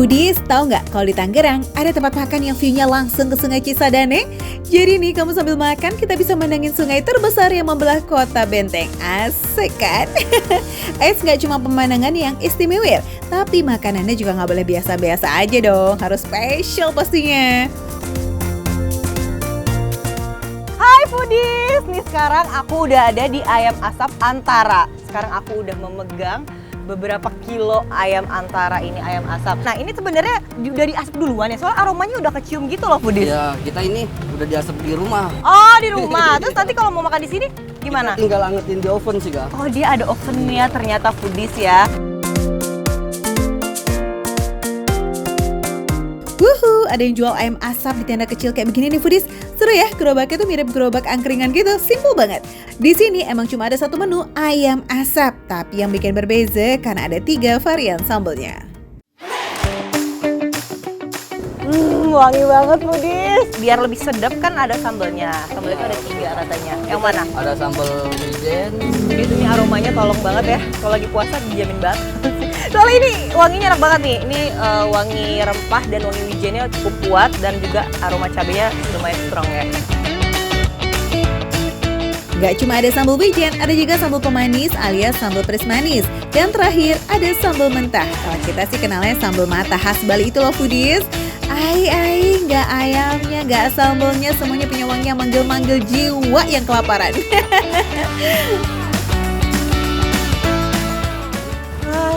Foodies, tahu nggak kalau di Tangerang ada tempat makan yang view-nya langsung ke Sungai Cisadane? Jadi nih kamu sambil makan kita bisa mandangin sungai terbesar yang membelah kota Benteng. Asik kan? Nggak cuma pemandangan yang istimewa, tapi makanannya juga nggak boleh biasa-biasa aja dong. Harus spesial pastinya. Hai Foodies, nih sekarang aku udah ada di Ayam Asap Antara. Sekarang aku udah memegang beberapa kilo ayam antara ini, ayam asap. Nah ini sebenarnya udah diasap duluan ya, soal aromanya udah kecium gitu loh Foodies. Iya, kita ini udah diasap di rumah. Oh di rumah, terus nanti kalau mau makan di sini gimana? Kita tinggal angetin di oven sih Kak. Oh dia ada ovennya ternyata Foodies ya. Wuhu, ada yang jual ayam asap di tenda kecil kayak begini nih Foodies. Seru ya, gerobaknya tuh mirip gerobak angkringan gitu, simple banget. Di sini emang cuma ada satu menu ayam asap, tapi yang bikin berbeza karena ada 3 varian sambelnya. Wangi banget Foodies. Biar lebih sedap kan ada sambelnya. Sambelnya itu ada 3 katanya. Yang mana? Ada sambal wijen. Jadi ini aromanya tolong banget ya. Kalau lagi puasa dijamin banget. Soalnya ini wanginya enak banget nih. Ini wangi rempah dan wangi wijennya cukup kuat dan juga aroma cabenya lumayan strong ya. Gak cuma ada sambal wijen, ada juga sambal pemanis alias sambal pedas manis. Dan terakhir ada sambal mentah. Kalau kita sih kenalnya sambal mata khas Bali itu loh Foodies. Nggak ayamnya, nggak sambalnya, semuanya punya wangi yang manggil-manggil jiwa yang kelaparan.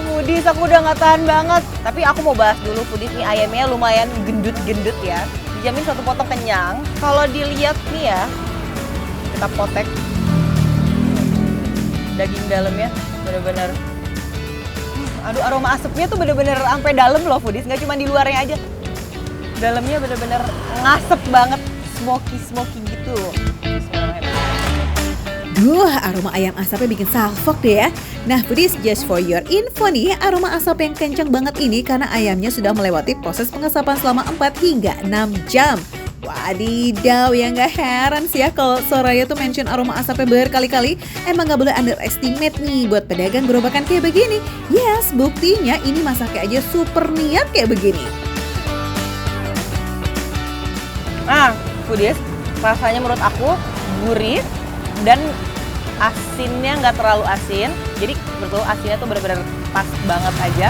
Foodies, aku udah nggak tahan banget. Tapi aku mau bahas dulu Foodies, nih ayamnya lumayan gendut-gendut ya. Dijamin satu potong kenyang. Kalau dilihat nih ya, kita potek daging dalamnya bener-bener. Aduh aroma asapnya tuh bener-bener sampai dalam loh Foodies, nggak cuma di luarnya aja. Dalamnya bener-bener ngasep banget, smoky gitu. Duh, aroma ayam asapnya bikin salfok deh ya. Nah Foodies, just for your info nih, aroma asap yang kencang banget ini karena ayamnya sudah melewati proses pengasapan selama 4 hingga 6 jam. Wadidaw, ya nggak heran sih ya kalau Soraya tuh mention aroma asapnya berkali-kali. Emang nggak boleh underestimate nih buat pedagang gerobakan kayak begini. Yes, buktinya ini masaknya aja super niat kayak begini. Nah, Foodies, rasanya menurut aku gurih dan asinnya nggak terlalu asin. Jadi betul asinnya tuh benar-benar pas banget aja.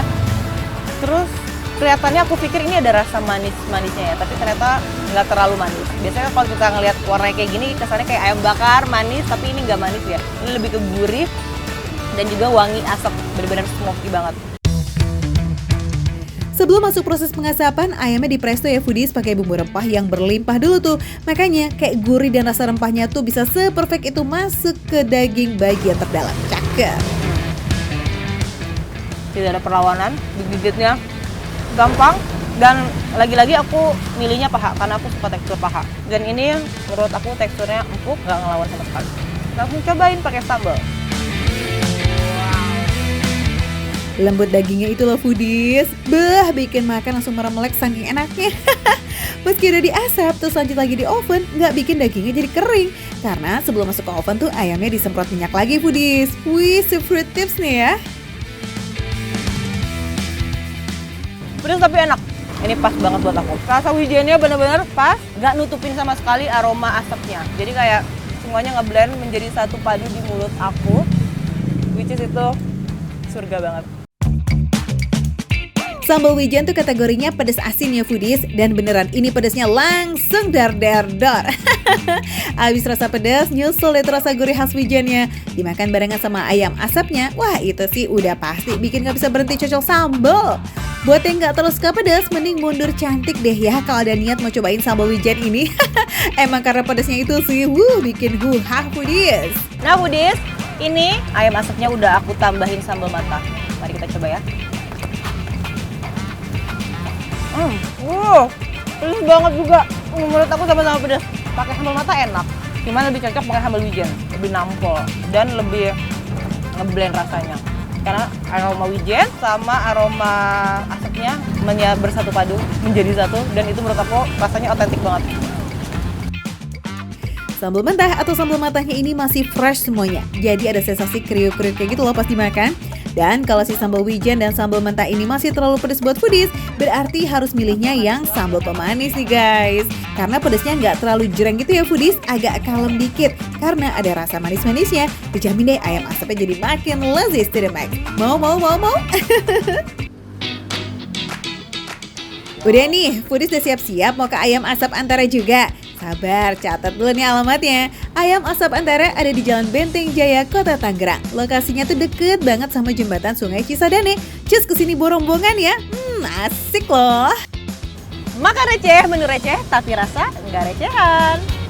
Terus kelihatannya aku pikir ini ada rasa manis-manisnya ya, tapi ternyata nggak terlalu manis. Biasanya kalau kita ngelihat warnanya kayak gini, kesannya kayak ayam bakar manis, tapi ini nggak manis ya. Ini lebih ke gurih dan juga wangi asap, benar-benar smoky banget. Sebelum masuk proses pengasapan, ayamnya dipresto ya Foodies pakai bumbu rempah yang berlimpah dulu tuh. Makanya kayak gurih dan rasa rempahnya tuh bisa seperfect itu masuk ke daging bagian terdalam. Cakep. Tidak ada perlawanan, digigitnya gampang. Dan lagi-lagi aku milihnya paha, karena aku suka tekstur paha. Dan ini menurut aku teksturnya empuk, nggak ngelawan sama sekali. Langsung cobain pakai sambal. Lembut dagingnya itu loh Foodies. Bikin makan langsung meremelek saking enaknya. Meski udah diasap, terus lanjut lagi di oven, nggak bikin dagingnya jadi kering. Karena sebelum masuk ke oven tuh ayamnya disemprot minyak lagi Foodies. Wih, secret tips nih ya. Pedas tapi enak. Ini pas banget buat aku. Rasa wijennya bener-bener pas, nggak nutupin sama sekali aroma asapnya. Jadi kayak semuanya ngeblend menjadi satu padu di mulut aku. Which is itu surga banget. Sambal wijen tuh kategorinya pedas asin ya Foodies. Dan beneran ini pedasnya langsung dar. Abis rasa pedas, nyusul itu rasa gurih khas wijennya. Dimakan barengan sama ayam asapnya. Wah itu sih udah pasti bikin gak bisa berhenti cocok sambal. Buat yang gak terlalu suka pedas, mending mundur cantik deh ya kalau ada niat mau cobain sambal wijen ini. Emang karena pedasnya itu sih, bikin hah Foodies. Nah Foodies, ini ayam asapnya udah aku tambahin sambal mata. Mari kita coba ya. Pedas banget juga. Menurut aku sama-sama pedas. Pakai sambal mata enak. Cuman lebih cocok pakai sambal wijen, lebih nampol dan lebih ngeblend rasanya. Karena aroma wijen sama aroma asapnya bersatu padu menjadi satu dan itu menurut aku rasanya otentik banget. Sambal mentah atau sambal matahnya ini masih fresh semuanya. Jadi ada sensasi kriuk-kriuk kayak gitu loh pas dimakan. Dan kalau si sambal wijen dan sambal mentah ini masih terlalu pedas buat foodies, berarti harus milihnya yang sambal pemanis nih guys. Karena pedasnya nggak terlalu jreng gitu ya foodies, agak kalem dikit. Karena ada rasa manis-manisnya, dijamin deh ayam asapnya jadi makin lezat to the max. Mau? Udah nih, foodies udah siap-siap mau ke Ayam Asap Antara juga. Sabar, catat dulu nih alamatnya. Ayam Asap Antara ada di Jalan Benteng Jaya, Kota Tangerang. Lokasinya tuh deket banget sama jembatan Sungai Cisadane. Cus kesini borong-borongan ya. Asik loh. Makan receh, menu receh, tapi rasa nggak recehan.